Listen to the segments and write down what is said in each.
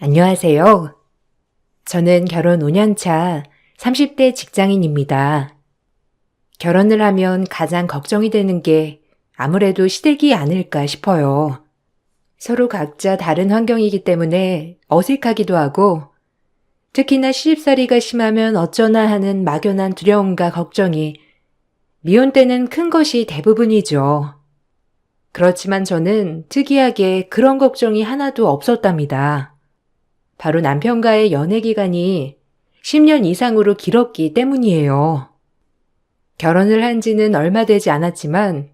안녕하세요. 저는 결혼 5년 차 30대 직장인입니다. 결혼을 하면 가장 걱정이 되는 게 아무래도 시댁이 아닐까 싶어요. 서로 각자 다른 환경이기 때문에 어색하기도 하고 특히나 시집살이가 심하면 어쩌나 하는 막연한 두려움과 걱정이 미혼 때는 큰 것이 대부분이죠. 그렇지만 저는 특이하게 그런 걱정이 하나도 없었답니다. 바로 남편과의 연애 기간이 10년 이상으로 길었기 때문이에요. 결혼을 한 지는 얼마 되지 않았지만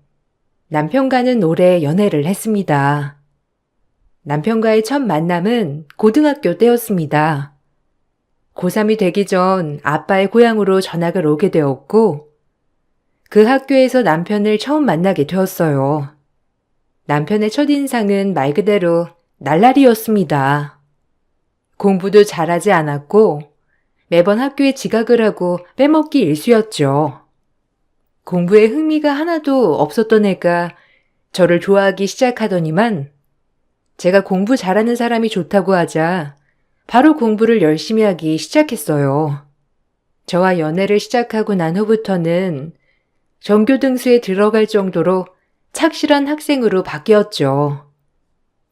남편과는 오래 연애를 했습니다. 남편과의 첫 만남은 고등학교 때였습니다. 고3이 되기 전 아빠의 고향으로 전학을 오게 되었고 그 학교에서 남편을 처음 만나게 되었어요. 남편의 첫인상은 말 그대로 날라리였습니다. 공부도 잘하지 않았고 매번 학교에 지각을 하고 빼먹기 일쑤였죠. 공부에 흥미가 하나도 없었던 애가 저를 좋아하기 시작하더니만 제가 공부 잘하는 사람이 좋다고 하자 바로 공부를 열심히 하기 시작했어요. 저와 연애를 시작하고 난 후부터는 전교등수에 들어갈 정도로 착실한 학생으로 바뀌었죠.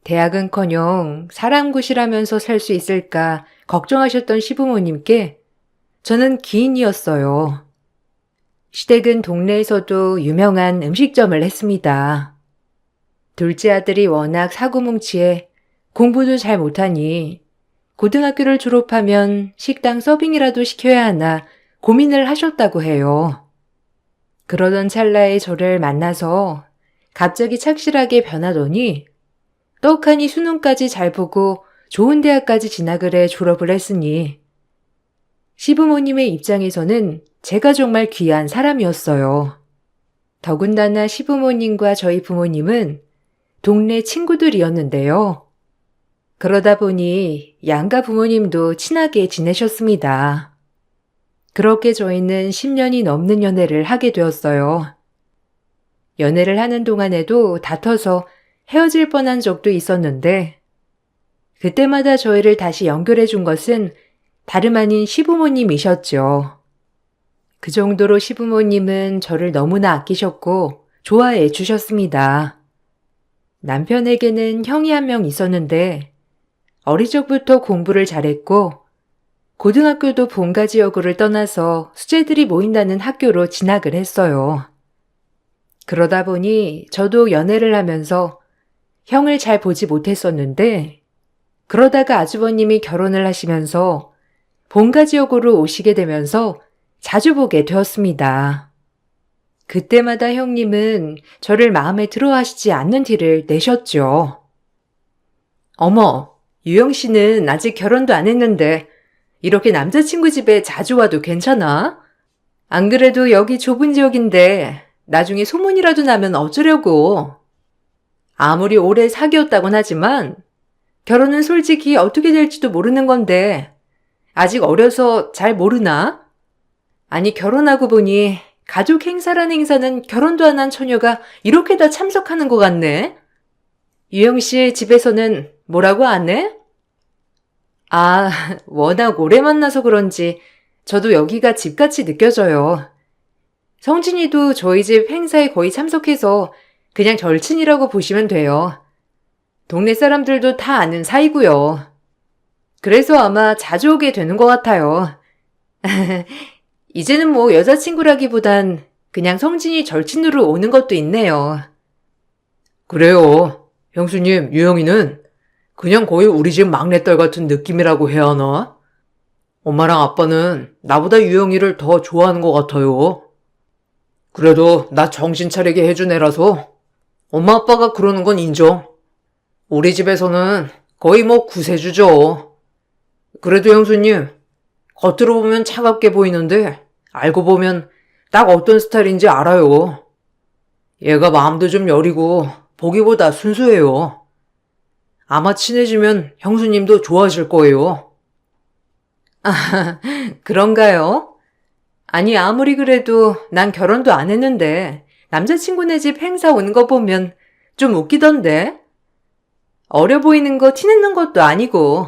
대학은커녕 사람굿이라면서 살 수 있을까 걱정하셨던 시부모님께 저는 기인이었어요. 시댁은 동네에서도 유명한 음식점을 했습니다. 둘째 아들이 워낙 사고뭉치해 공부도 잘 못하니 고등학교를 졸업하면 식당 서빙이라도 시켜야 하나 고민을 하셨다고 해요. 그러던 찰나에 저를 만나서 갑자기 착실하게 변하더니 떡하니 수능까지 잘 보고 좋은 대학까지 진학을 해 졸업을 했으니 시부모님의 입장에서는 제가 정말 귀한 사람이었어요. 더군다나 시부모님과 저희 부모님은 동네 친구들이었는데요. 그러다 보니 양가 부모님도 친하게 지내셨습니다. 그렇게 저희는 10년이 넘는 연애를 하게 되었어요. 연애를 하는 동안에도 다퉈서 헤어질 뻔한 적도 있었는데 그때마다 저희를 다시 연결해 준 것은 다름 아닌 시부모님이셨죠. 그 정도로 시부모님은 저를 너무나 아끼셨고 좋아해 주셨습니다. 남편에게는 형이 한 명 있었는데 어릴 적부터 공부를 잘했고 고등학교도 본가 지역으로 떠나서 수재들이 모인다는 학교로 진학을 했어요. 그러다 보니 저도 연애를 하면서 형을 잘 보지 못했었는데 그러다가 아주버님이 결혼을 하시면서 본가 지역으로 오시게 되면서 자주 보게 되었습니다. 그때마다 형님은 저를 마음에 들어 하시지 않는 티를 내셨죠. 어머, 유영 씨는 아직 결혼도 안 했는데 이렇게 남자친구 집에 자주 와도 괜찮아? 안 그래도 여기 좁은 지역인데 나중에 소문이라도 나면 어쩌려고. 아무리 오래 사귀었다곤 하지만 결혼은 솔직히 어떻게 될지도 모르는 건데 아직 어려서 잘 모르나? 아니 결혼하고 보니 가족 행사란 행사는 결혼도 안 한 처녀가 이렇게 다 참석하는 것 같네. 유영 씨 집에서는 뭐라고 안 해? 아, 워낙 오래 만나서 그런지 저도 여기가 집같이 느껴져요. 성진이도 저희 집 행사에 거의 참석해서 그냥 절친이라고 보시면 돼요. 동네 사람들도 다 아는 사이고요. 그래서 아마 자주 오게 되는 것 같아요. 이제는 뭐 여자친구라기보단 그냥 성진이 절친으로 오는 것도 있네요. 그래요. 형수님, 유영이는 그냥 거의 우리 집 막내딸 같은 느낌이라고 해야 하나? 엄마랑 아빠는 나보다 유영이를 더 좋아하는 것 같아요. 그래도 나 정신 차리게 해준 애라서 엄마 아빠가 그러는 건 인정. 우리 집에서는 거의 뭐 구세주죠. 그래도 형수님, 겉으로 보면 차갑게 보이는데 알고 보면 딱 어떤 스타일인지 알아요. 얘가 마음도 좀 여리고 보기보다 순수해요. 아마 친해지면 형수님도 좋아하실 거예요. 아, 그런가요? 아니 아무리 그래도 난 결혼도 안 했는데 남자친구네 집 행사 오는 거 보면 좀 웃기던데? 어려 보이는 거 티내는 것도 아니고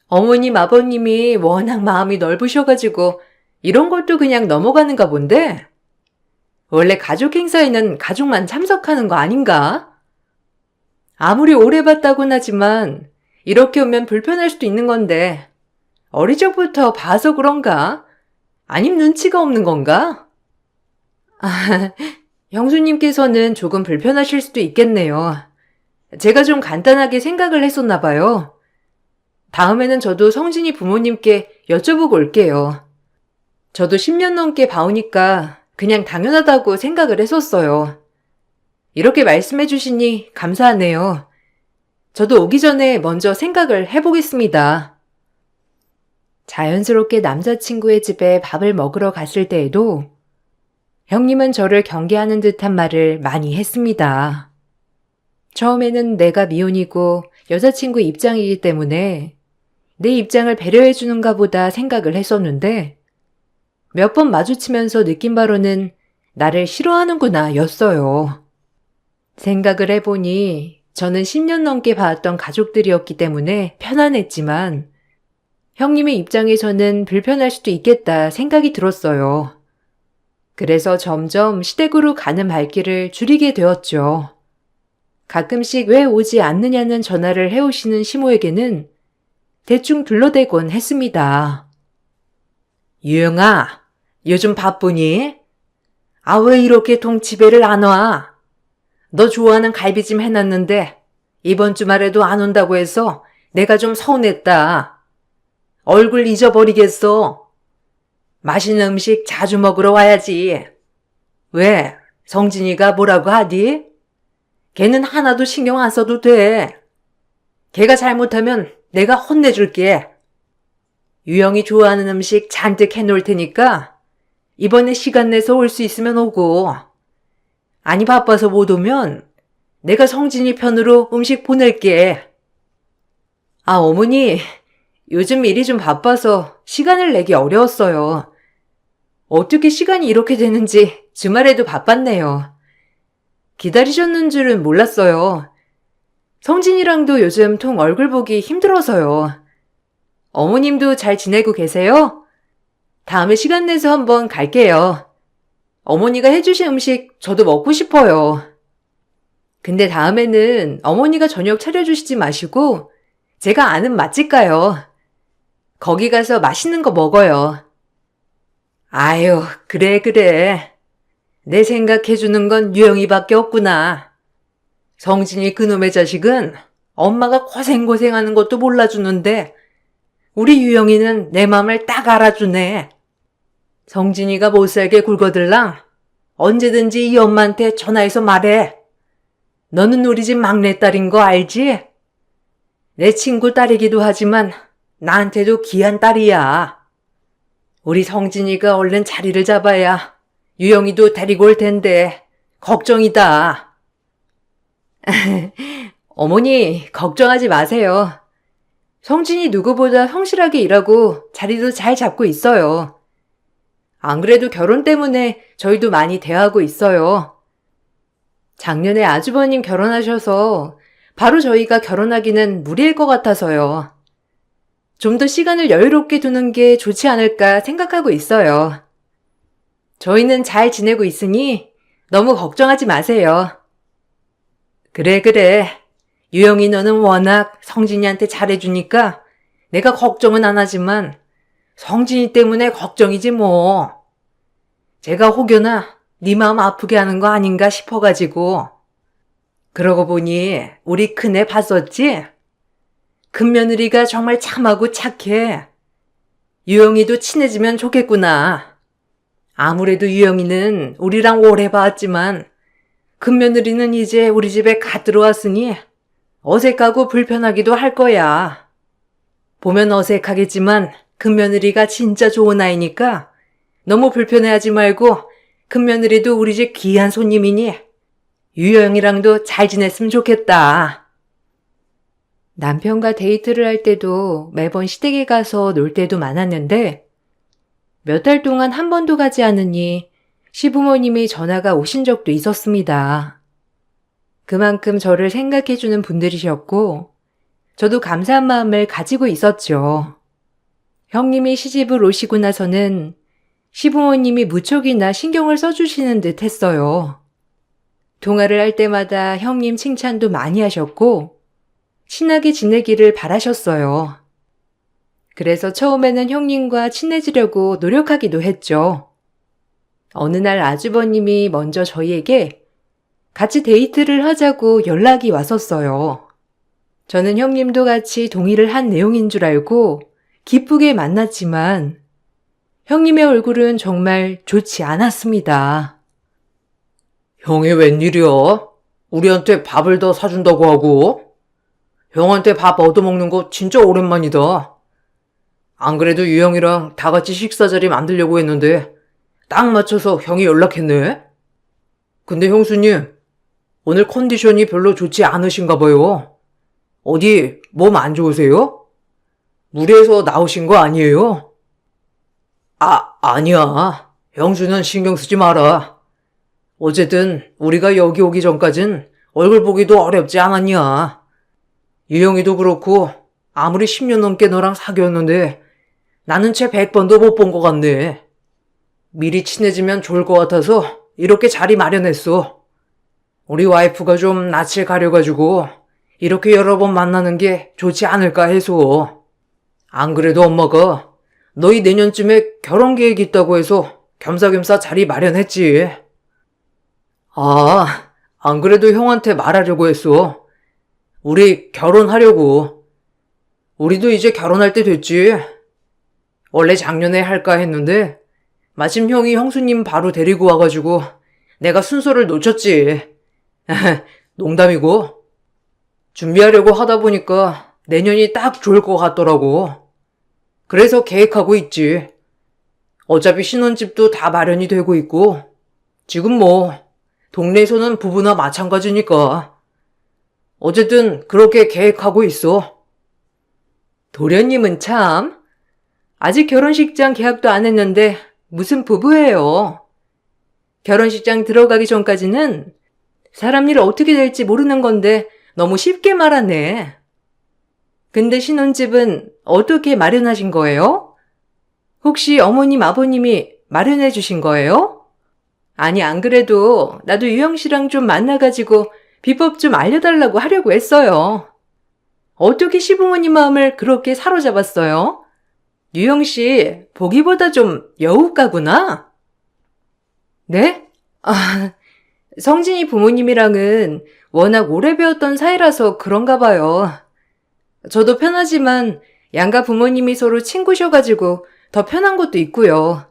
어머님, 아버님이 워낙 마음이 넓으셔가지고 이런 것도 그냥 넘어가는가 본데? 원래 가족 행사에는 가족만 참석하는 거 아닌가? 아무리 오래 봤다곤 하지만 이렇게 오면 불편할 수도 있는 건데 어릴 적부터 봐서 그런가? 아님 눈치가 없는 건가? 아, 형수님께서는 조금 불편하실 수도 있겠네요. 제가 좀 간단하게 생각을 했었나 봐요. 다음에는 저도 성진이 부모님께 여쭤보고 올게요. 저도 10년 넘게 봐오니까 그냥 당연하다고 생각을 했었어요. 이렇게 말씀해 주시니 감사하네요. 저도 오기 전에 먼저 생각을 해보겠습니다. 자연스럽게 남자친구의 집에 밥을 먹으러 갔을 때에도 형님은 저를 경계하는 듯한 말을 많이 했습니다. 처음에는 내가 미혼이고 여자친구 입장이기 때문에 내 입장을 배려해 주는가 보다 생각을 했었는데 몇 번 마주치면서 느낀 바로는 나를 싫어하는구나 였어요. 생각을 해보니 저는 10년 넘게 봐왔던 가족들이었기 때문에 편안했지만 형님의 입장에서는 불편할 수도 있겠다 생각이 들었어요. 그래서 점점 시댁으로 가는 발길을 줄이게 되었죠. 가끔씩 왜 오지 않느냐는 전화를 해오시는 시모에게는 대충 둘러대곤 했습니다. 유영아, 요즘 바쁘니? 아, 왜 이렇게 동치배를 안 와? 너 좋아하는 갈비찜 해놨는데 이번 주말에도 안 온다고 해서 내가 좀 서운했다. 얼굴 잊어버리겠어. 맛있는 음식 자주 먹으러 와야지. 왜? 성진이가 뭐라고 하디? 걔는 하나도 신경 안 써도 돼. 걔가 잘못하면 내가 혼내줄게. 유영이 좋아하는 음식 잔뜩 해놓을 테니까 이번에 시간 내서 올 수 있으면 오고, 아니 바빠서 못 오면 내가 성진이 편으로 음식 보낼게. 아, 어머니, 요즘 일이 좀 바빠서 시간을 내기 어려웠어요. 어떻게 시간이 이렇게 되는지 주말에도 바빴네요. 기다리셨는 줄은 몰랐어요. 성진이랑도 요즘 통 얼굴 보기 힘들어서요. 어머님도 잘 지내고 계세요? 다음에 시간 내서 한번 갈게요. 어머니가 해주신 음식 저도 먹고 싶어요. 근데 다음에는 어머니가 저녁 차려주시지 마시고 제가 아는 맛집 가요. 거기 가서 맛있는 거 먹어요. 아유, 그래. 내 생각해주는 건 유영이밖에 없구나. 성진이 그놈의 자식은 엄마가 고생하는 것도 몰라주는데 우리 유영이는 내 맘을 딱 알아주네. 성진이가 못살게 굴거들랑 언제든지 이 엄마한테 전화해서 말해. 너는 우리 집 막내딸인 거 알지? 내 친구 딸이기도 하지만 나한테도 귀한 딸이야. 우리 성진이가 얼른 자리를 잡아야 유영이도 데리고 올 텐데 걱정이다. 어머니, 걱정하지 마세요. 성진이 누구보다 성실하게 일하고 자리도 잘 잡고 있어요. 안 그래도 결혼 때문에 저희도 많이 대하고 있어요. 작년에 아주버님 결혼하셔서 바로 저희가 결혼하기는 무리일 것 같아서요. 좀 더 시간을 여유롭게 두는 게 좋지 않을까 생각하고 있어요. 저희는 잘 지내고 있으니 너무 걱정하지 마세요. 그래. 유영이 너는 워낙 성진이한테 잘해주니까 내가 걱정은 안 하지만 성진이 때문에 걱정이지 뭐. 제가 혹여나 네 마음 아프게 하는 거 아닌가 싶어가지고. 그러고 보니 우리 큰애 봤었지? 큰며느리가 정말 참하고 착해. 유영이도 친해지면 좋겠구나. 아무래도 유영이는 우리랑 오래 봐왔지만 큰며느리는 이제 우리 집에 갓 들어왔으니 어색하고 불편하기도 할 거야. 보면 어색하겠지만 큰며느리가 진짜 좋은 아이니까 너무 불편해하지 말고 큰며느리도 우리 집 귀한 손님이니 유영이랑도 잘 지냈으면 좋겠다. 남편과 데이트를 할 때도 매번 시댁에 가서 놀 때도 많았는데 몇 달 동안 한 번도 가지 않으니 시부모님이 전화가 오신 적도 있었습니다. 그만큼 저를 생각해주는 분들이셨고 저도 감사한 마음을 가지고 있었죠. 형님이 시집을 오시고 나서는 시부모님이 무척이나 신경을 써주시는 듯 했어요. 통화를 할 때마다 형님 칭찬도 많이 하셨고 친하게 지내기를 바라셨어요. 그래서 처음에는 형님과 친해지려고 노력하기도 했죠. 어느 날 아주버님이 먼저 저희에게 같이 데이트를 하자고 연락이 왔었어요. 저는 형님도 같이 동의를 한 내용인 줄 알고 기쁘게 만났지만 형님의 얼굴은 정말 좋지 않았습니다. 형이 웬일이야? 우리한테 밥을 더 사준다고 하고? 형한테 밥 얻어먹는 거 진짜 오랜만이다. 안 그래도 유형이랑 다 같이 식사 자리 만들려고 했는데 딱 맞춰서 형이 연락했네. 근데 형수님, 오늘 컨디션이 별로 좋지 않으신가 봐요. 어디 몸 안 좋으세요? 무리해서 나오신 거 아니에요? 아니야. 형수는 신경 쓰지 마라. 어쨌든 우리가 여기 오기 전까진 얼굴 보기도 어렵지 않았냐. 유영이도 그렇고 아무리 10년 넘게 너랑 사귀었는데 나는 채 100번도 못 본 것 같네. 미리 친해지면 좋을 것 같아서 이렇게 자리 마련했어. 우리 와이프가 좀 낯을 가려가지고 이렇게 여러 번 만나는 게 좋지 않을까 해서. 안 그래도 엄마가 너희 내년쯤에 결혼 계획 있다고 해서 겸사겸사 자리 마련했지. 안 그래도 형한테 말하려고 했어. 우리 결혼하려고. 우리도 이제 결혼할 때 됐지. 원래 작년에 할까 했는데 마침 형이 형수님 바로 데리고 와가지고 내가 순서를 놓쳤지. 농담이고. 준비하려고 하다 보니까 내년이 딱 좋을 것 같더라고. 그래서 계획하고 있지. 어차피 신혼집도 다 마련이 되고 있고 지금 뭐 동네에서는 부부나 마찬가지니까. 어쨌든 그렇게 계획하고 있어. 도련님은 참, 아직 결혼식장 계약도 안 했는데 무슨 부부예요. 결혼식장 들어가기 전까지는 사람 일 어떻게 될지 모르는 건데 너무 쉽게 말하네. 근데 신혼집은 어떻게 마련하신 거예요? 혹시 어머님, 아버님이 마련해 주신 거예요? 아니, 안 그래도 나도 유영 씨랑 좀 만나가지고 비법 좀 알려달라고 하려고 했어요. 어떻게 시부모님 마음을 그렇게 사로잡았어요? 유영 씨, 보기보다 좀 여우가구나? 네? 성진이 부모님이랑은 워낙 오래 배웠던 사이라서 그런가 봐요. 저도 편하지만 양가 부모님이 서로 친구셔가지고 더 편한 것도 있고요.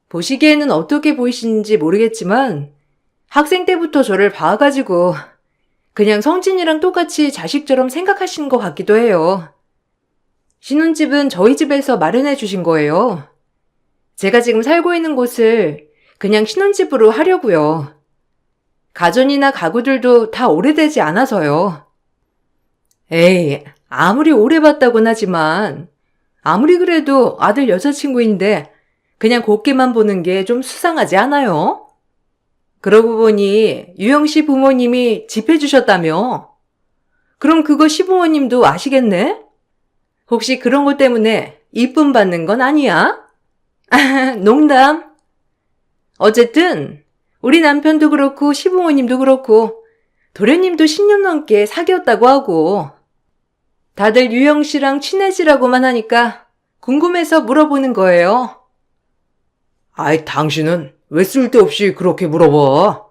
보시기에는 어떻게 보이시는지 모르겠지만 학생 때부터 저를 봐가지고 그냥 성진이랑 똑같이 자식처럼 생각하시는 것 같기도 해요. 신혼집은 저희 집에서 마련해 주신 거예요. 제가 지금 살고 있는 곳을 그냥 신혼집으로 하려고요. 가전이나 가구들도 다 오래되지 않아서요. 에이, 아무리 오래 봤다곤 하지만 아무리 그래도 아들 여자친구인데 그냥 곱게만 보는 게 좀 수상하지 않아요? 그러고 보니 유영 씨 부모님이 집 해주셨다며? 그럼 그거 시부모님도 아시겠네? 혹시 그런 것 때문에 이쁨 받는 건 아니야? 농담. 어쨌든 우리 남편도 그렇고 시부모님도 그렇고 도련님도 10년 넘게 사귀었다고 하고 다들 유영 씨랑 친해지라고만 하니까 궁금해서 물어보는 거예요. 아이, 당신은 왜 쓸데없이 그렇게 물어봐?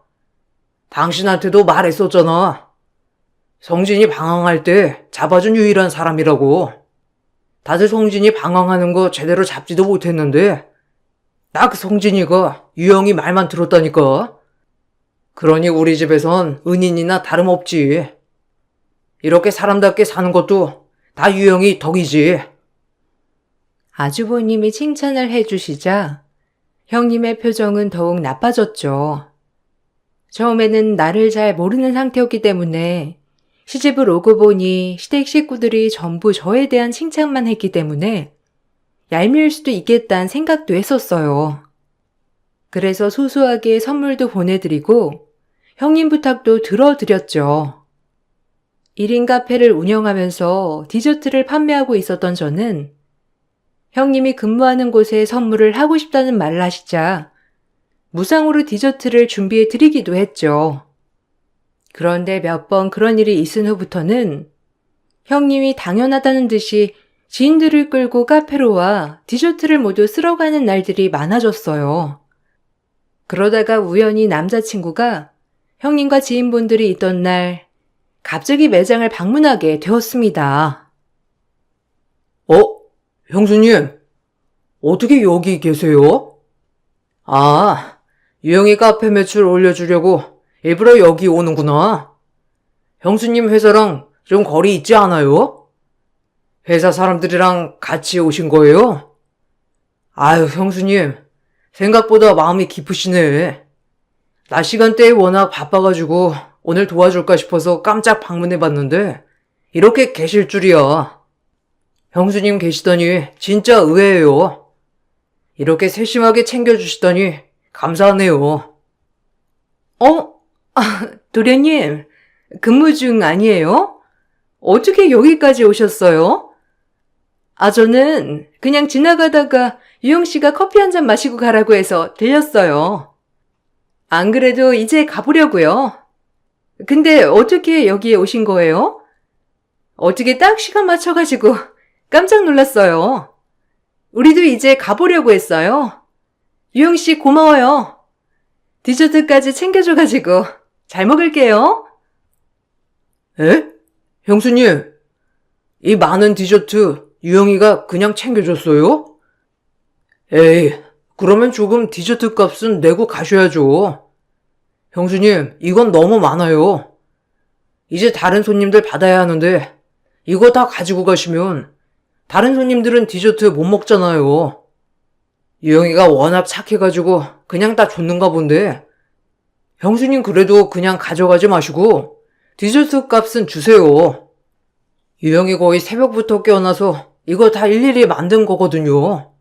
당신한테도 말했었잖아. 성진이 방황할 때 잡아준 유일한 사람이라고. 다들 성진이 방황하는 거 제대로 잡지도 못했는데 나 그 성진이가 유영이 말만 들었다니까. 그러니 우리 집에선 은인이나 다름없지. 이렇게 사람답게 사는 것도 다 유영이 덕이지. 아주버님이 칭찬을 해주시자 형님의 표정은 더욱 나빠졌죠. 처음에는 나를 잘 모르는 상태였기 때문에 시집을 오고 보니 시댁 식구들이 전부 저에 대한 칭찬만 했기 때문에 얄미울 수도 있겠다는 생각도 했었어요. 그래서 소소하게 선물도 보내드리고 형님 부탁도 들어드렸죠. 1인 카페를 운영하면서 디저트를 판매하고 있었던 저는 형님이 근무하는 곳에 선물을 하고 싶다는 말을 하시자 무상으로 디저트를 준비해 드리기도 했죠. 그런데 몇 번 그런 일이 있은 후부터는 형님이 당연하다는 듯이 지인들을 끌고 카페로 와 디저트를 모두 쓸어가는 날들이 많아졌어요. 그러다가 우연히 남자친구가 형님과 지인분들이 있던 날 갑자기 매장을 방문하게 되었습니다. 형수님, 어떻게 여기 계세요? 아, 유영이 카페 매출 올려주려고 일부러 여기 오는구나. 형수님 회사랑 좀 거리 있지 않아요? 회사 사람들이랑 같이 오신 거예요? 아유, 형수님, 생각보다 마음이 깊으시네. 낮 시간대에 워낙 바빠가지고 오늘 도와줄까 싶어서 깜짝 방문해봤는데 이렇게 계실 줄이야. 형수님 계시다니 진짜 의외예요. 이렇게 세심하게 챙겨주시다니 감사하네요. 도련님, 근무 중 아니에요? 어떻게 여기까지 오셨어요? 저는 그냥 지나가다가 유영 씨가 커피 한 잔 마시고 가라고 해서 들렸어요. 안 그래도 이제 가보려고요. 근데 어떻게 여기에 오신 거예요? 어떻게 딱 시간 맞춰가지고 깜짝 놀랐어요. 우리도 이제 가보려고 했어요. 유영 씨 고마워요. 디저트까지 챙겨줘가지고 잘 먹을게요. 에? 형수님, 이 많은 디저트 유영이가 그냥 챙겨줬어요? 에이, 그러면 조금 디저트 값은 내고 가셔야죠. 형수님, 이건 너무 많아요. 이제 다른 손님들 받아야 하는데 이거 다 가지고 가시면 다른 손님들은 디저트 못 먹잖아요. 유영이가 워낙 착해가지고 그냥 다 줬는가 본데 형수님 그래도 그냥 가져가지 마시고 디저트 값은 주세요. 유영이 거의 새벽부터 깨어나서 이거 다 일일이 만든 거거든요.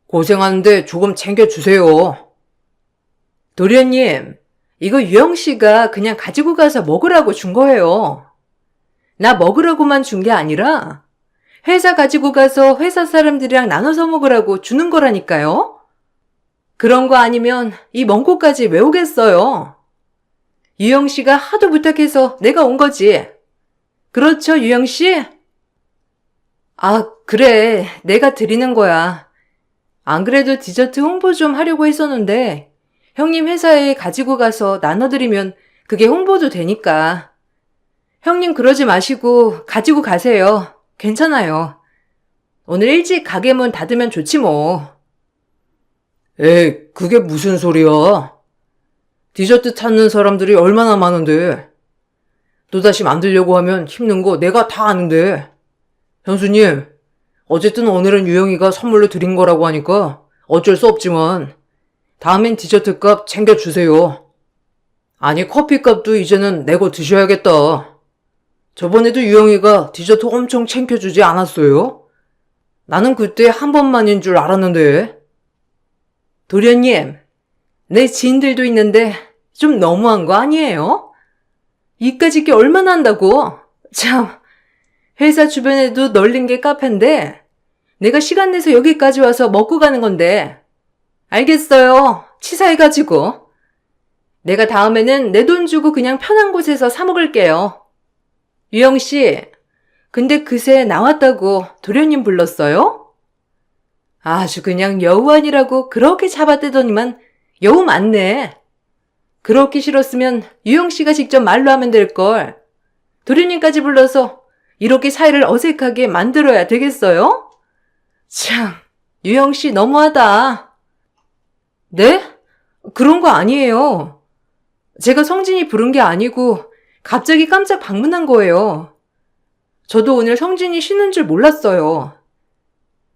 고생하는데 조금 챙겨주세요. 도련님, 이거 유영 씨가 그냥 가지고 가서 먹으라고 준 거예요. 나 먹으라고만 준 게 아니라 회사 가지고 가서 회사 사람들이랑 나눠서 먹으라고 주는 거라니까요. 그런 거 아니면 이 먼 곳까지 왜 오겠어요? 유영 씨가 하도 부탁해서 내가 온 거지. 그렇죠, 유영 씨? 그래. 내가 드리는 거야. 안 그래도 디저트 홍보 좀 하려고 했었는데 형님 회사에 가지고 가서 나눠드리면 그게 홍보도 되니까. 형님 그러지 마시고 가지고 가세요. 괜찮아요. 오늘 일찍 가게 문 닫으면 좋지 뭐. 에이, 그게 무슨 소리야. 디저트 찾는 사람들이 얼마나 많은데. 또다시 만들려고 하면 힘든 거 내가 다 아는데. 현수님, 어쨌든 오늘은 유영이가 선물로 드린 거라고 하니까 어쩔 수 없지만 다음엔 디저트 값 챙겨주세요. 아니, 커피 값도 이제는 내고 드셔야겠다. 저번에도 유영이가 디저트 엄청 챙겨주지 않았어요? 나는 그때 한 번만인 줄 알았는데. 도련님, 내 지인들도 있는데 좀 너무한 거 아니에요? 이까짓 게 얼마나 한다고? 참, 회사 주변에도 널린 게 카페인데 내가 시간 내서 여기까지 와서 먹고 가는 건데. 알겠어요. 치사해가지고. 내가 다음에는 내 돈 주고 그냥 편한 곳에서 사 먹을게요. 유영 씨, 근데 그새 나왔다고 도련님 불렀어요? 아주 그냥 여우 아니라고 그렇게 잡아떼더니만 여우 맞네. 그렇게 싫었으면 유영 씨가 직접 말로 하면 될걸. 도련님까지 불러서 이렇게 사이를 어색하게 만들어야 되겠어요? 참, 유영 씨 너무하다. 네? 그런 거 아니에요. 제가 성진이 부른 게 아니고 갑자기 깜짝 방문한 거예요. 저도 오늘 성진이 쉬는 줄 몰랐어요.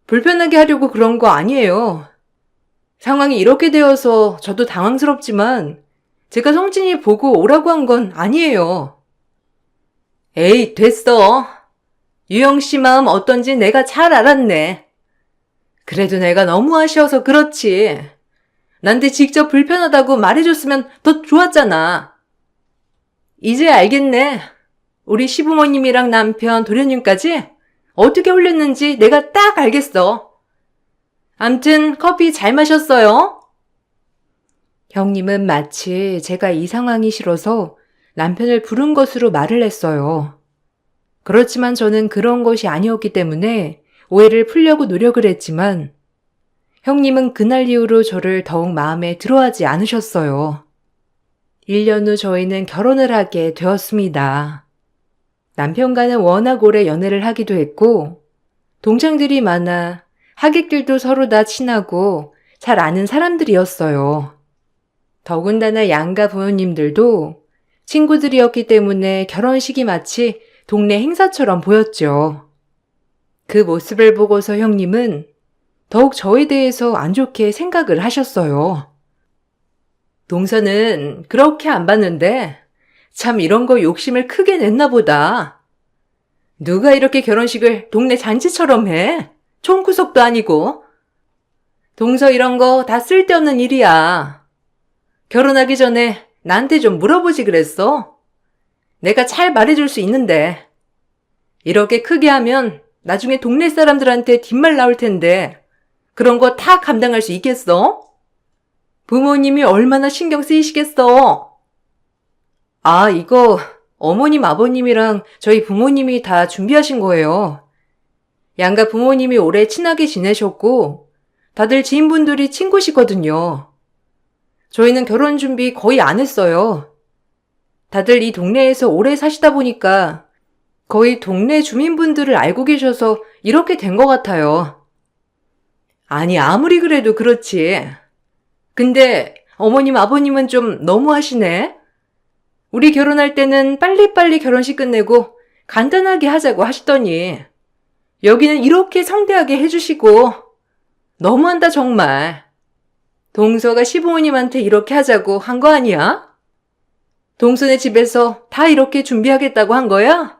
불편하게 하려고 그런 거 아니에요. 상황이 이렇게 되어서 저도 당황스럽지만 제가 성진이 보고 오라고 한 건 아니에요. 에이, 됐어. 유영 씨 마음 어떤지 내가 잘 알았네. 그래도 내가 너무 아쉬워서 그렇지. 나한테 직접 불편하다고 말해줬으면 더 좋았잖아. 이제 알겠네. 우리 시부모님이랑 남편, 도련님까지 어떻게 홀렸는지 내가 딱 알겠어. 암튼 커피 잘 마셨어요. 형님은 마치 제가 이 상황이 싫어서 남편을 부른 것으로 말을 했어요. 그렇지만 저는 그런 것이 아니었기 때문에 오해를 풀려고 노력을 했지만 형님은 그날 이후로 저를 더욱 마음에 들어하지 않으셨어요. 1년 후 저희는 결혼을 하게 되었습니다. 남편과는 워낙 오래 연애를 하기도 했고 동창들이 많아 하객들도 서로 다 친하고 잘 아는 사람들이었어요. 더군다나 양가 부모님들도 친구들이었기 때문에 결혼식이 마치 동네 행사처럼 보였죠. 그 모습을 보고서 형님은 더욱 저에 대해서 안 좋게 생각을 하셨어요. 동서는 그렇게 안 봤는데 참 이런 거 욕심을 크게 냈나 보다. 누가 이렇게 결혼식을 동네 잔치처럼 해? 총구석도 아니고. 동서 이런 거 다 쓸데없는 일이야. 결혼하기 전에 나한테 좀 물어보지 그랬어. 내가 잘 말해줄 수 있는데. 이렇게 크게 하면 나중에 동네 사람들한테 뒷말 나올 텐데 그런 거 다 감당할 수 있겠어? 부모님이 얼마나 신경 쓰이시겠어? 아, 이거 어머님, 아버님이랑 저희 부모님이 다 준비하신 거예요. 양가 부모님이 오래 친하게 지내셨고 다들 지인분들이 친구시거든요. 저희는 결혼 준비 거의 안 했어요. 다들 이 동네에서 오래 사시다 보니까 거의 동네 주민분들을 알고 계셔서 이렇게 된 것 같아요. 아니, 아무리 그래도 그렇지. 근데 어머님, 아버님은 좀 너무하시네. 우리 결혼할 때는 빨리빨리 결혼식 끝내고 간단하게 하자고 하시더니 여기는 이렇게 성대하게 해주시고 너무한다 정말. 동서가 시부모님한테 이렇게 하자고 한 거 아니야? 동서네 집에서 다 이렇게 준비하겠다고 한 거야?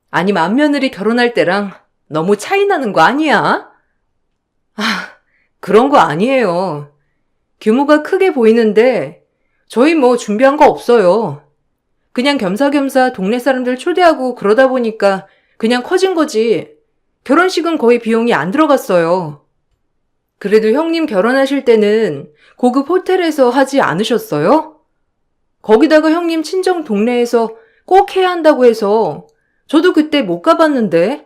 아니, 맏며느리 결혼할 때랑 너무 차이 나는 거 아니야? 아, 그런 거 아니에요. 규모가 크게 보이는데 저희 뭐 준비한 거 없어요. 그냥 겸사겸사 동네 사람들 초대하고 그러다 보니까 그냥 커진 거지. 결혼식은 거의 비용이 안 들어갔어요. 그래도 형님 결혼하실 때는 고급 호텔에서 하지 않으셨어요? 거기다가 형님 친정 동네에서 꼭 해야 한다고 해서 저도 그때 못 가봤는데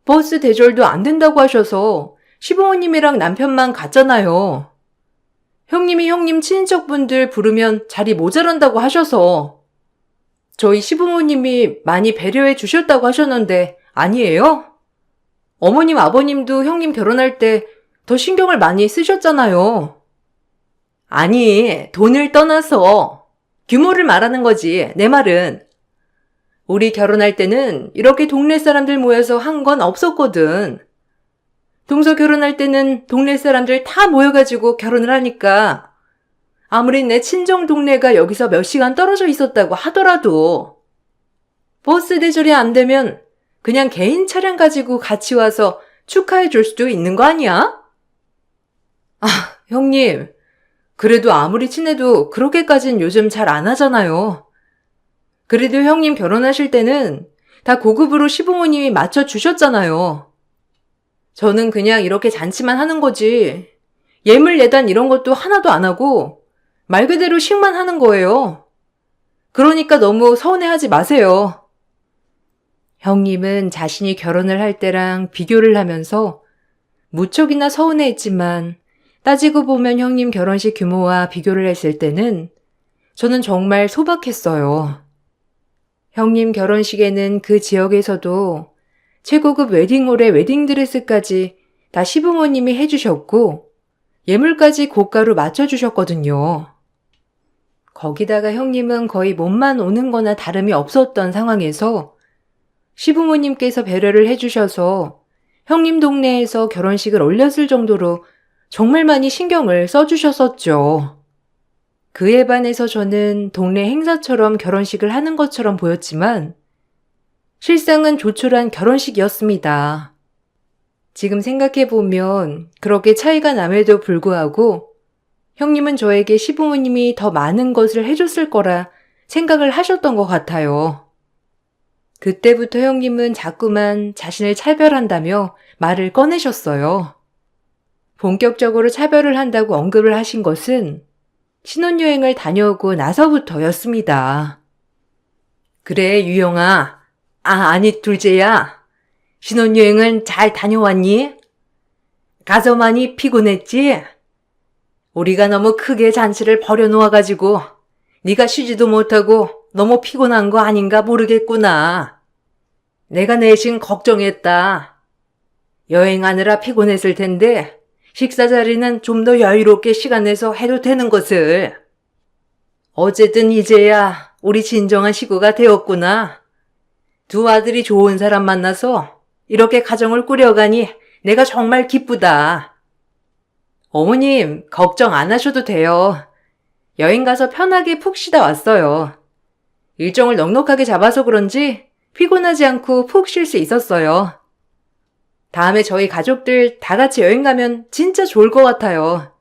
버스 대절도 안 된다고 하셔서 시부모님이랑 남편만 갔잖아요. 형님이 형님 친인척분들 부르면 자리 모자란다고 하셔서 저희 시부모님이 많이 배려해 주셨다고 하셨는데 아니에요? 어머님 아버님도 형님 결혼할 때 더 신경을 많이 쓰셨잖아요. 아니, 돈을 떠나서 규모를 말하는 거지, 내 말은. 우리 결혼할 때는 이렇게 동네 사람들 모여서 한 건 없었거든. 동서 결혼할 때는 동네 사람들 다 모여가지고 결혼을 하니까 아무리 내 친정 동네가 여기서 몇 시간 떨어져 있었다고 하더라도 버스 대절이 안 되면 그냥 개인 차량 가지고 같이 와서 축하해 줄 수도 있는 거 아니야? 아, 형님. 그래도 아무리 친해도 그렇게까진 요즘 잘 안 하잖아요. 그래도 형님 결혼하실 때는 다 고급으로 시부모님이 맞춰주셨잖아요. 저는 그냥 이렇게 잔치만 하는 거지. 예물 예단 이런 것도 하나도 안 하고 말 그대로 식만 하는 거예요. 그러니까 너무 서운해하지 마세요. 형님은 자신이 결혼을 할 때랑 비교를 하면서 무척이나 서운해했지만 따지고 보면 형님 결혼식 규모와 비교를 했을 때는 저는 정말 소박했어요. 형님 결혼식에는 그 지역에서도 최고급 웨딩홀의 웨딩드레스까지 다 시부모님이 해주셨고 예물까지 고가로 맞춰주셨거든요. 거기다가 형님은 거의 몸만 오는 거나 다름이 없었던 상황에서 시부모님께서 배려를 해주셔서 형님 동네에서 결혼식을 올렸을 정도로 정말 많이 신경을 써주셨었죠. 그에 반해서 저는 동네 행사처럼 결혼식을 하는 것처럼 보였지만 실상은 조촐한 결혼식이었습니다. 지금 생각해보면 그렇게 차이가 남에도 불구하고 형님은 저에게 시부모님이 더 많은 것을 해줬을 거라 생각을 하셨던 것 같아요. 그때부터 형님은 자꾸만 자신을 차별한다며 말을 꺼내셨어요. 본격적으로 차별을 한다고 언급을 하신 것은 신혼여행을 다녀오고 나서부터였습니다. 그래, 유영아. 아니, 둘째야. 신혼여행은 잘 다녀왔니? 가서 많이 피곤했지? 우리가 너무 크게 잔치를 벌여놓아가지고 네가 쉬지도 못하고 너무 피곤한 거 아닌가 모르겠구나. 내가 내심 걱정했다. 여행하느라 피곤했을 텐데 식사 자리는 좀 더 여유롭게 시간 내서 해도 되는 것을. 어쨌든 이제야 우리 진정한 식구가 되었구나. 두 아들이 좋은 사람 만나서 이렇게 가정을 꾸려가니 내가 정말 기쁘다. 어머님, 걱정 안 하셔도 돼요. 여행 가서 편하게 푹 쉬다 왔어요. 일정을 넉넉하게 잡아서 그런지 피곤하지 않고 푹 쉴 수 있었어요. 다음에 저희 가족들 다 같이 여행 가면 진짜 좋을 것 같아요.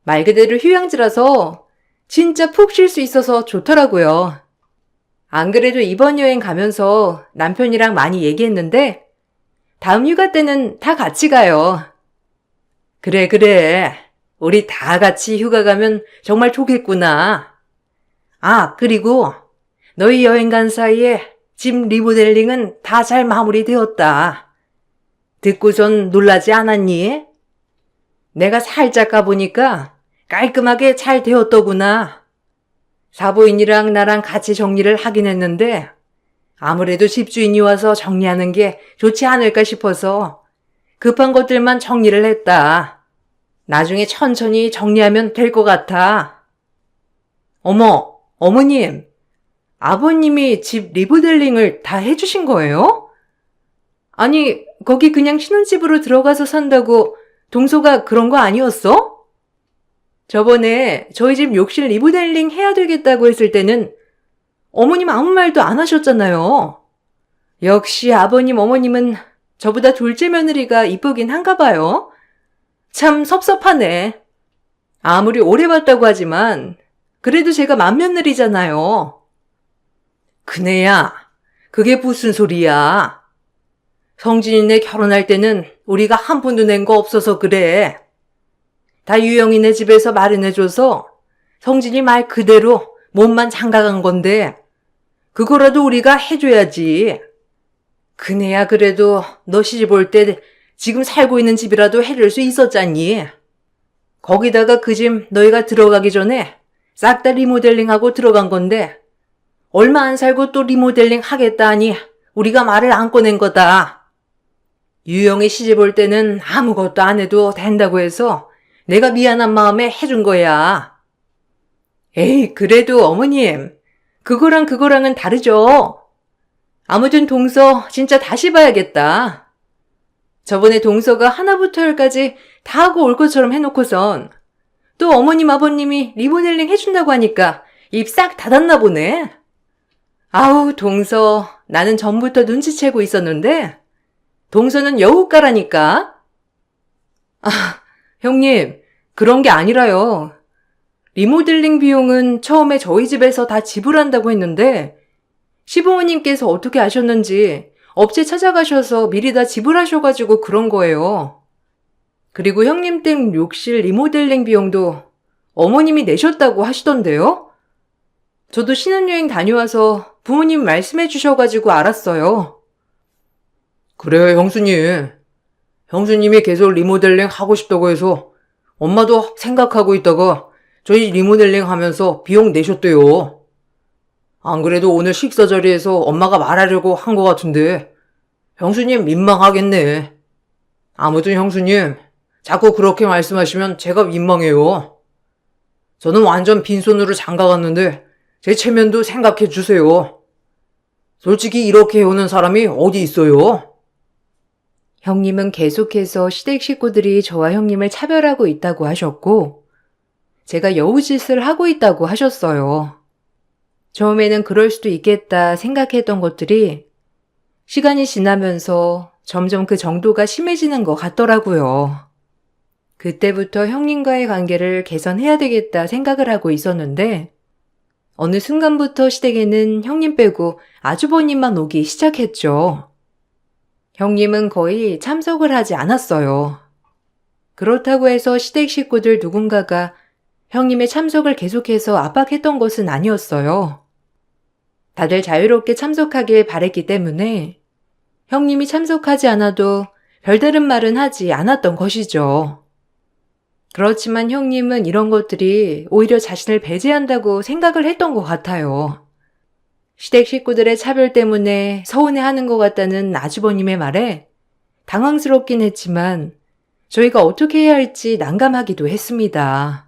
말 그대로 휴양지라서 진짜 푹 쉴 수 있어서 좋더라고요. 안 그래도 이번 여행 가면서 남편이랑 많이 얘기했는데 다음 휴가 때는 다 같이 가요. 그래. 우리 다 같이 휴가 가면 정말 좋겠구나. 그리고 너희 여행 간 사이에 집 리모델링은 다 잘 마무리되었다. 듣고선 놀라지 않았니? 내가 살짝 가보니까 깔끔하게 잘 되었더구나. 사부인이랑 나랑 같이 정리를 하긴 했는데 아무래도 집주인이 와서 정리하는 게 좋지 않을까 싶어서 급한 것들만 정리를 했다. 나중에 천천히 정리하면 될 것 같아. 어머님, 아버님이 집 리모델링을 다 해주신 거예요? 아니, 거기 그냥 신혼집으로 들어가서 산다고 동서가 그런 거 아니었어? 저번에 저희 집 욕실 리모델링 해야 되겠다고 했을 때는 어머님 아무 말도 안 하셨잖아요. 역시 아버님, 어머님은 저보다 둘째 며느리가 이쁘긴 한가 봐요. 참 섭섭하네. 아무리 오래 봤다고 하지만 그래도 제가 맏며느리잖아요. 그네야, 그게 무슨 소리야. 성진이네 결혼할 때는 우리가 한 푼도 낸 거 없어서 그래. 다 유영이네 집에서 마련해줘서 성진이 말 그대로 몸만 장가간 건데 그거라도 우리가 해줘야지. 그네야 그래도 너 시집 올 때 지금 살고 있는 집이라도 해줄 수 있었잖니. 거기다가 그 집 너희가 들어가기 전에 싹 다 리모델링하고 들어간 건데 얼마 안 살고 또 리모델링 하겠다 하니 우리가 말을 안 꺼낸 거다. 유영이 시집 올 때는 아무것도 안 해도 된다고 해서 내가 미안한 마음에 해준 거야. 에이, 그래도 어머님, 그거랑은 다르죠. 아무튼 동서 진짜 다시 봐야겠다. 저번에 동서가 하나부터 열까지 다 하고 올 것처럼 해놓고선 또 어머님 아버님이 리모델링 해준다고 하니까 입 싹 닫았나 보네. 아우, 동서, 나는 전부터 눈치채고 있었는데 동서는 여우가라니까. 형님, 그런 게 아니라요. 리모델링 비용은 처음에 저희 집에서 다 지불한다고 했는데 시부모님께서 어떻게 아셨는지 업체 찾아가셔서 미리 다 지불하셔가지고 그런 거예요. 그리고 형님 댁 욕실 리모델링 비용도 어머님이 내셨다고 하시던데요? 저도 신혼여행 다녀와서 부모님 말씀해 주셔가지고 알았어요. 그래, 형수님. 형수님이 계속 리모델링 하고 싶다고 해서 엄마도 생각하고 있다가 저희 리모델링 하면서 비용 내셨대요. 안 그래도 오늘 식사 자리에서 엄마가 말하려고 한 것 같은데 형수님 민망하겠네. 아무튼 형수님, 자꾸 그렇게 말씀하시면 제가 민망해요. 저는 완전 빈손으로 장가 갔는데 제 체면도 생각해 주세요. 솔직히 이렇게 해오는 사람이 어디 있어요? 형님은 계속해서 시댁 식구들이 저와 형님을 차별하고 있다고 하셨고 제가 여우짓을 하고 있다고 하셨어요. 처음에는 그럴 수도 있겠다 생각했던 것들이 시간이 지나면서 점점 그 정도가 심해지는 것 같더라고요. 그때부터 형님과의 관계를 개선해야 되겠다 생각을 하고 있었는데 어느 순간부터 시댁에는 형님 빼고 아주버님만 오기 시작했죠. 형님은 거의 참석을 하지 않았어요. 그렇다고 해서 시댁 식구들 누군가가 형님의 참석을 계속해서 압박했던 것은 아니었어요. 다들 자유롭게 참석하길 바랬기 때문에 형님이 참석하지 않아도 별다른 말은 하지 않았던 것이죠. 그렇지만 형님은 이런 것들이 오히려 자신을 배제한다고 생각을 했던 것 같아요. 시댁 식구들의 차별 때문에 서운해하는 것 같다는 아주버님의 말에 당황스럽긴 했지만 저희가 어떻게 해야 할지 난감하기도 했습니다.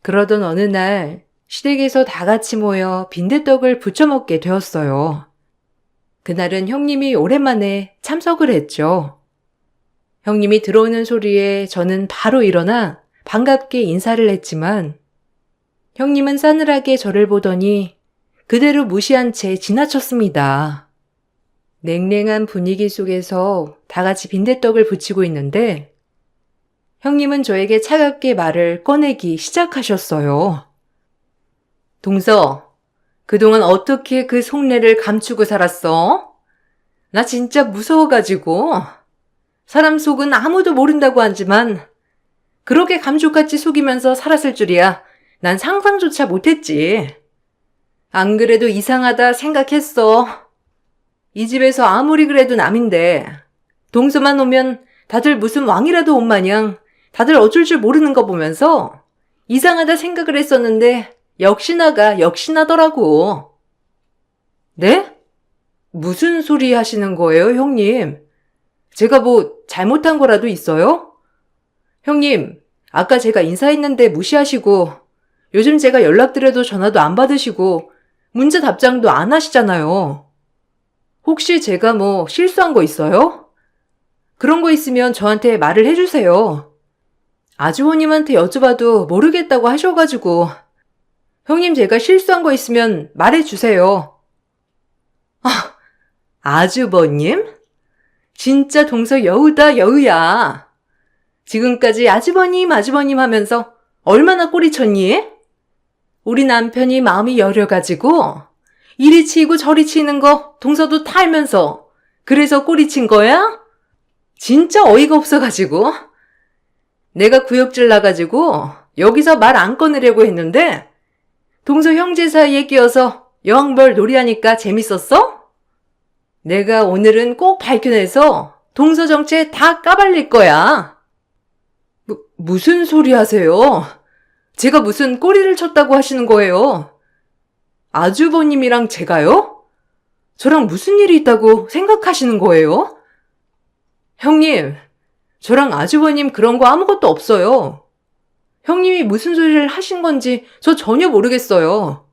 그러던 어느 날 시댁에서 다 같이 모여 빈대떡을 부쳐 먹게 되었어요. 그날은 형님이 오랜만에 참석을 했죠. 형님이 들어오는 소리에 저는 바로 일어나 반갑게 인사를 했지만 형님은 싸늘하게 저를 보더니 그대로 무시한 채 지나쳤습니다. 냉랭한 분위기 속에서 다 같이 빈대떡을 부치고 있는데 형님은 저에게 차갑게 말을 꺼내기 시작하셨어요. 동서, 그동안 어떻게 그 속내를 감추고 살았어? 나 진짜 무서워가지고. 사람 속은 아무도 모른다고 하지만 그렇게 감쪽같이 속이면서 살았을 줄이야 난 상상조차 못했지. 안 그래도 이상하다 생각했어. 이 집에서 아무리 그래도 남인데 동서만 오면 다들 무슨 왕이라도 온 마냥 다들 어쩔 줄 모르는 거 보면서 이상하다 생각을 했었는데 역시나가 역시나더라고. 네? 무슨 소리 하시는 거예요, 형님? 제가 뭐 잘못한 거라도 있어요? 형님, 아까 제가 인사했는데 무시하시고 요즘 제가 연락드려도 전화도 안 받으시고 문자 답장도 안 하시잖아요. 혹시 제가 뭐 실수한 거 있어요? 그런 거 있으면 저한테 말을 해주세요. 아주버님한테 여쭤봐도 모르겠다고 하셔가지고 형님 제가 실수한 거 있으면 말해주세요. 아, 아주버님? 진짜 동서 여우다 여우야. 지금까지 아주버님 하면서 얼마나 꼬리쳤니? 우리 남편이 마음이 여려가지고 이리 치이고 저리 치는 거 동서도 다 알면서 그래서 꼬리친 거야? 진짜 어이가 없어가지고 내가 구역질 나가지고 여기서 말 안 꺼내려고 했는데 동서 형제 사이에 끼어서 여왕벌 놀이하니까 재밌었어? 내가 오늘은 꼭 밝혀내서 동서 정체 다 까발릴 거야. 무슨 소리 하세요? 제가 무슨 꼬리를 쳤다고 하시는 거예요? 아주버님이랑 제가요? 저랑 무슨 일이 있다고 생각하시는 거예요? 형님, 저랑 아주버님 그런 거 아무것도 없어요. 형님이 무슨 소리를 하신 건지 저 전혀 모르겠어요.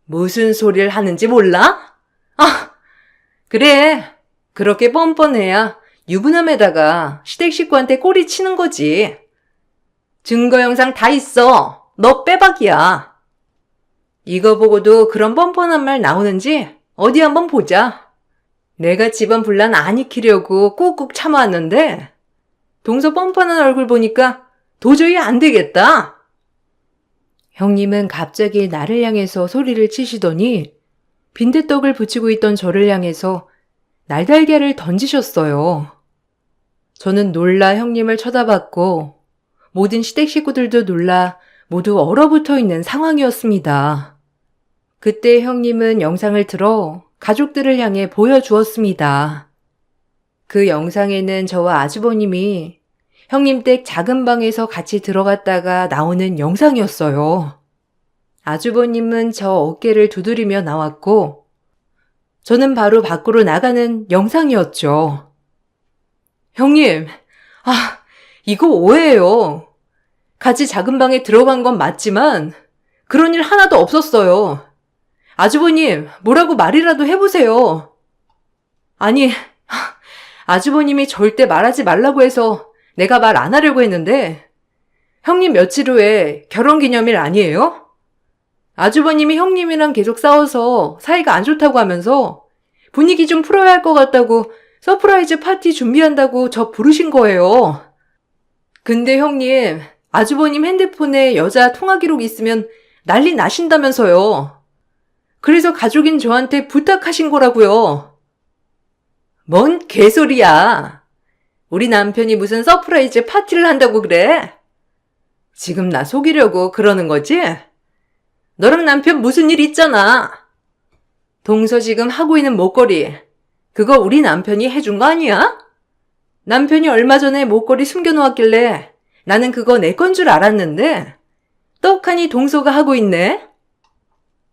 무슨 소리를 하는지 몰라? 아, 그래. 그렇게 뻔뻔해야 유부남에다가 시댁 식구한테 꼬리 치는 거지. 증거 영상 다 있어. 너 빼박이야. 이거 보고도 그런 뻔뻔한 말 나오는지 어디 한번 보자. 내가 집안 분란 안 익히려고 꾹꾹 참아왔는데 동서 뻔뻔한 얼굴 보니까 도저히 안 되겠다. 형님은 갑자기 나를 향해서 소리를 치시더니 빈대떡을 부치고 있던 저를 향해서 날달걀을 던지셨어요. 저는 놀라 형님을 쳐다봤고 모든 시댁 식구들도 놀라 모두 얼어붙어 있는 상황이었습니다. 그때 형님은 영상을 틀어 가족들을 향해 보여주었습니다. 그 영상에는 저와 아주버님이 형님 댁 작은 방에서 같이 들어갔다가 나오는 영상이었어요. 아주버님은 저 어깨를 두드리며 나왔고 저는 바로 밖으로 나가는 영상이었죠. 형님, 이거 오해예요. 같이 작은 방에 들어간 건 맞지만 그런 일 하나도 없었어요. 아주버님, 뭐라고 말이라도 해보세요. 아니, 아주버님이 절대 말하지 말라고 해서 내가 말 안 하려고 했는데 형님 며칠 후에 결혼기념일 아니에요? 아주버님이 형님이랑 계속 싸워서 사이가 안 좋다고 하면서 분위기 좀 풀어야 할 것 같다고 서프라이즈 파티 준비한다고 저 부르신 거예요. 근데 형님, 아주버님 핸드폰에 여자 통화 기록 있으면 난리 나신다면서요. 그래서 가족인 저한테 부탁하신 거라고요. 뭔 개소리야. 우리 남편이 무슨 서프라이즈 파티를 한다고 그래? 지금 나 속이려고 그러는 거지? 너랑 남편 무슨 일 있잖아. 동서 지금 하고 있는 목걸이, 그거 우리 남편이 해준 거 아니야? 남편이 얼마 전에 목걸이 숨겨놓았길래 나는 그거 내 건 줄 알았는데 떡하니 동서가 하고 있네?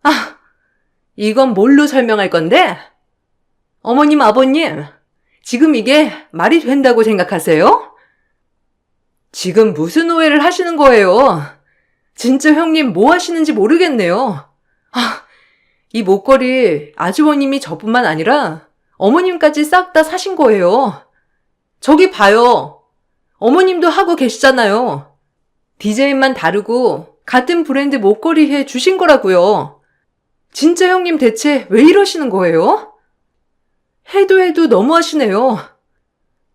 아, 이건 뭘로 설명할 건데? 어머님, 아버님, 지금 이게 말이 된다고 생각하세요? 지금 무슨 오해를 하시는 거예요? 진짜 형님 뭐 하시는지 모르겠네요. 아, 이 목걸이 아주버님이 저뿐만 아니라 어머님까지 싹 다 사신 거예요. 저기 봐요. 어머님도 하고 계시잖아요. 디자인만 다르고 같은 브랜드 목걸이 해 주신 거라고요. 진짜 형님 대체 왜 이러시는 거예요? 해도 너무하시네요.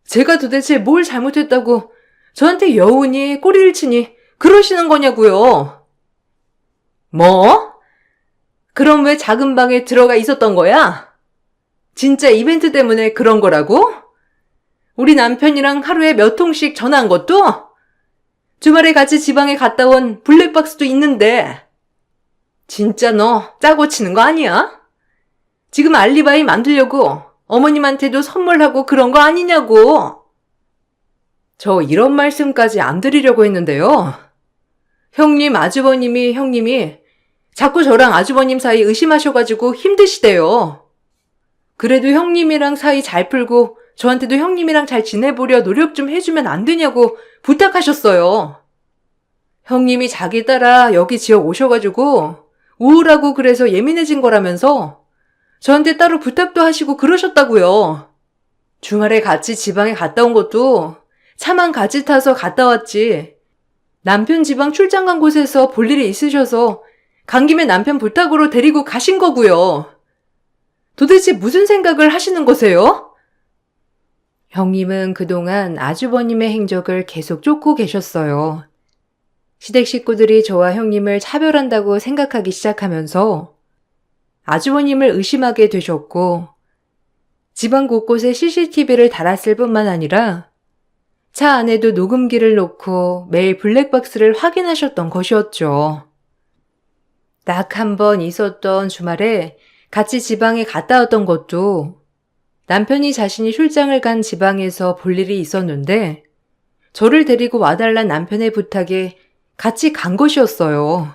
제가 도대체 뭘 잘못했다고 저한테 여운이 꼬리를 치니 그러시는 거냐고요. 뭐? 그럼 왜 작은 방에 들어가 있었던 거야? 진짜 이벤트 때문에 그런 거라고? 우리 남편이랑 하루에 몇 통씩 전화한 것도? 주말에 같이 지방에 갔다 온 블랙박스도 있는데. 진짜 너 짜고 치는 거 아니야? 지금 알리바이 만들려고 어머님한테도 선물하고 그런 거 아니냐고. 저 이런 말씀까지 안 드리려고 했는데요. 형님, 아주버님이 형님이 자꾸 저랑 아주버님 사이 의심하셔가지고 힘드시대요. 그래도 형님이랑 사이 잘 풀고 저한테도 형님이랑 잘 지내보려 노력 좀 해주면 안 되냐고 부탁하셨어요. 형님이 자기 따라 여기 지역 오셔가지고 우울하고 그래서 예민해진 거라면서 저한테 따로 부탁도 하시고 그러셨다고요. 주말에 같이 지방에 갔다 온 것도 차만 같이 타서 갔다 왔지. 남편 지방 출장 간 곳에서 볼 일이 있으셔서 간 김에 남편 부탁으로 데리고 가신 거고요. 도대체 무슨 생각을 하시는 거세요? 형님은 그동안 아주버님의 행적을 계속 쫓고 계셨어요. 시댁 식구들이 저와 형님을 차별한다고 생각하기 시작하면서 아주버님을 의심하게 되셨고, 집안 곳곳에 CCTV를 달았을 뿐만 아니라 차 안에도 녹음기를 놓고 매일 블랙박스를 확인하셨던 것이었죠. 딱 한 번 있었던 주말에 같이 지방에 갔다 왔던 것도 남편이 자신이 출장을 간 지방에서 볼 일이 있었는데 저를 데리고 와달란 남편의 부탁에 같이 간 것이었어요.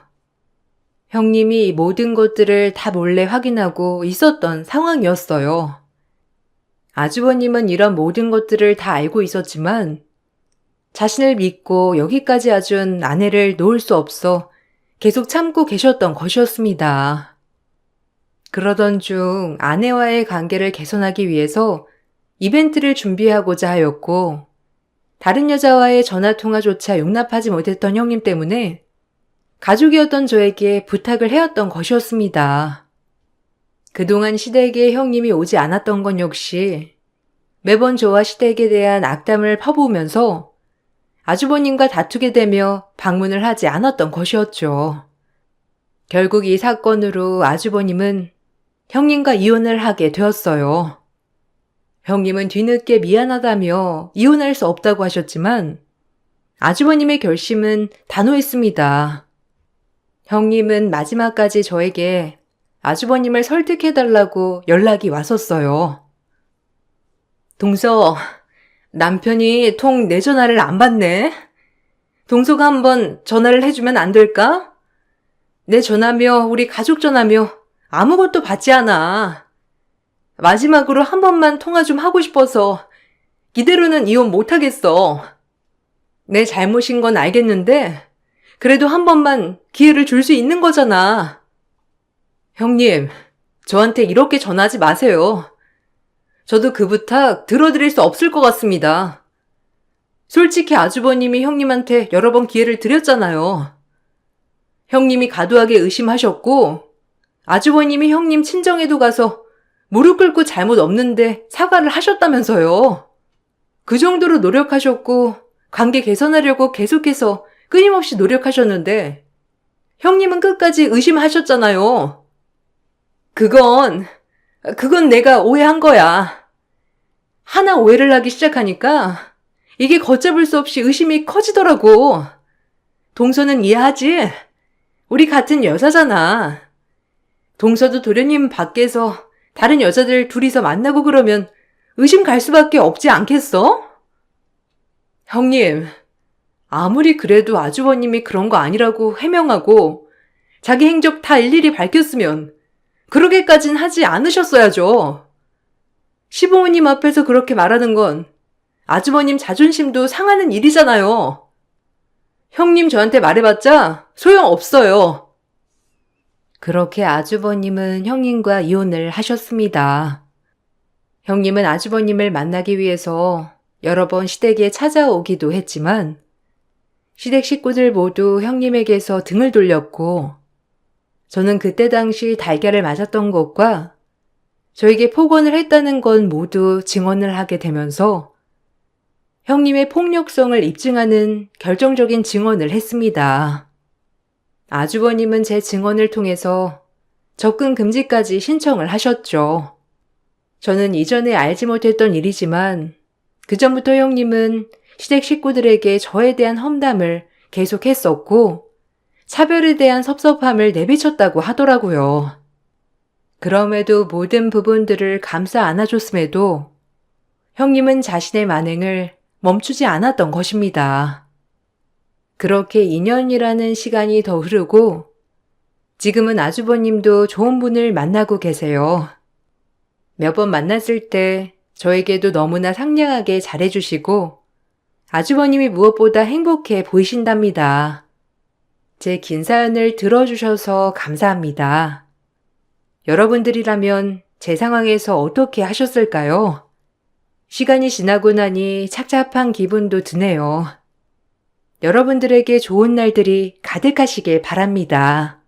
형님이 이 모든 것들을 다 몰래 확인하고 있었던 상황이었어요. 아주버님은 이런 모든 것들을 다 알고 있었지만 자신을 믿고 여기까지 와준 아내를 놓을 수 없어 계속 참고 계셨던 것이었습니다. 그러던 중 아내와의 관계를 개선하기 위해서 이벤트를 준비하고자 하였고 다른 여자와의 전화통화조차 용납하지 못했던 형님 때문에 가족이었던 저에게 부탁을 해왔던 것이었습니다. 그동안 시댁에 형님이 오지 않았던 건 역시 매번 저와 시댁에 대한 악담을 퍼부으면서 아주버님과 다투게 되며 방문을 하지 않았던 것이었죠. 결국 이 사건으로 아주버님은 형님과 이혼을 하게 되었어요. 형님은 뒤늦게 미안하다며 이혼할 수 없다고 하셨지만 아주버님의 결심은 단호했습니다. 형님은 마지막까지 저에게 아주버님을 설득해달라고 연락이 왔었어요. 동서, 남편이 통 내 전화를 안 받네. 동서가 한번 전화를 해주면 안 될까? 내 전화며 우리 가족 전화며 아무것도 받지 않아. 마지막으로 한 번만 통화 좀 하고 싶어서 이대로는 이혼 못하겠어. 내 잘못인 건 알겠는데 그래도 한 번만 기회를 줄 수 있는 거잖아. 형님, 저한테 이렇게 전화하지 마세요. 저도 그 부탁 들어드릴 수 없을 것 같습니다. 솔직히 아주버님이 형님한테 여러 번 기회를 드렸잖아요. 형님이 과도하게 의심하셨고 아주버님이 형님 친정에도 가서 무릎 꿇고 잘못 없는데 사과를 하셨다면서요. 그 정도로 노력하셨고 관계 개선하려고 계속해서 끊임없이 노력하셨는데 형님은 끝까지 의심하셨잖아요. 그건 내가 오해한 거야. 하나 오해를 하기 시작하니까 이게 걷잡을 수 없이 의심이 커지더라고. 동서는 이해하지? 우리 같은 여자잖아. 동서도 도련님 밖에서 다른 여자들 둘이서 만나고 그러면 의심 갈 수밖에 없지 않겠어? 형님, 아무리 그래도 아주버님이 그런 거 아니라고 해명하고 자기 행적 다 일일이 밝혔으면 그러게까진 하지 않으셨어야죠. 시부모님 앞에서 그렇게 말하는 건 아주버님 자존심도 상하는 일이잖아요. 형님 저한테 말해봤자 소용없어요. 그렇게 아주버님은 형님과 이혼을 하셨습니다. 형님은 아주버님을 만나기 위해서 여러 번 시댁에 찾아오기도 했지만 시댁 식구들 모두 형님에게서 등을 돌렸고 저는 그때 당시 달걀을 맞았던 것과 저에게 폭언을 했다는 건 모두 증언을 하게 되면서 형님의 폭력성을 입증하는 결정적인 증언을 했습니다. 아주버님은 제 증언을 통해서 접근 금지까지 신청을 하셨죠. 저는 이전에 알지 못했던 일이지만 그전부터 형님은 시댁 식구들에게 저에 대한 험담을 계속했었고 차별에 대한 섭섭함을 내비쳤다고 하더라고요. 그럼에도 모든 부분들을 감싸 안아줬음에도 형님은 자신의 만행을 멈추지 않았던 것입니다. 그렇게 2년이라는 시간이 더 흐르고 지금은 아주버님도 좋은 분을 만나고 계세요. 몇 번 만났을 때 저에게도 너무나 상냥하게 잘해주시고 아주버님이 무엇보다 행복해 보이신답니다. 제 긴 사연을 들어주셔서 감사합니다. 여러분들이라면 제 상황에서 어떻게 하셨을까요? 시간이 지나고 나니 착잡한 기분도 드네요. 여러분들에게 좋은 날들이 가득하시길 바랍니다.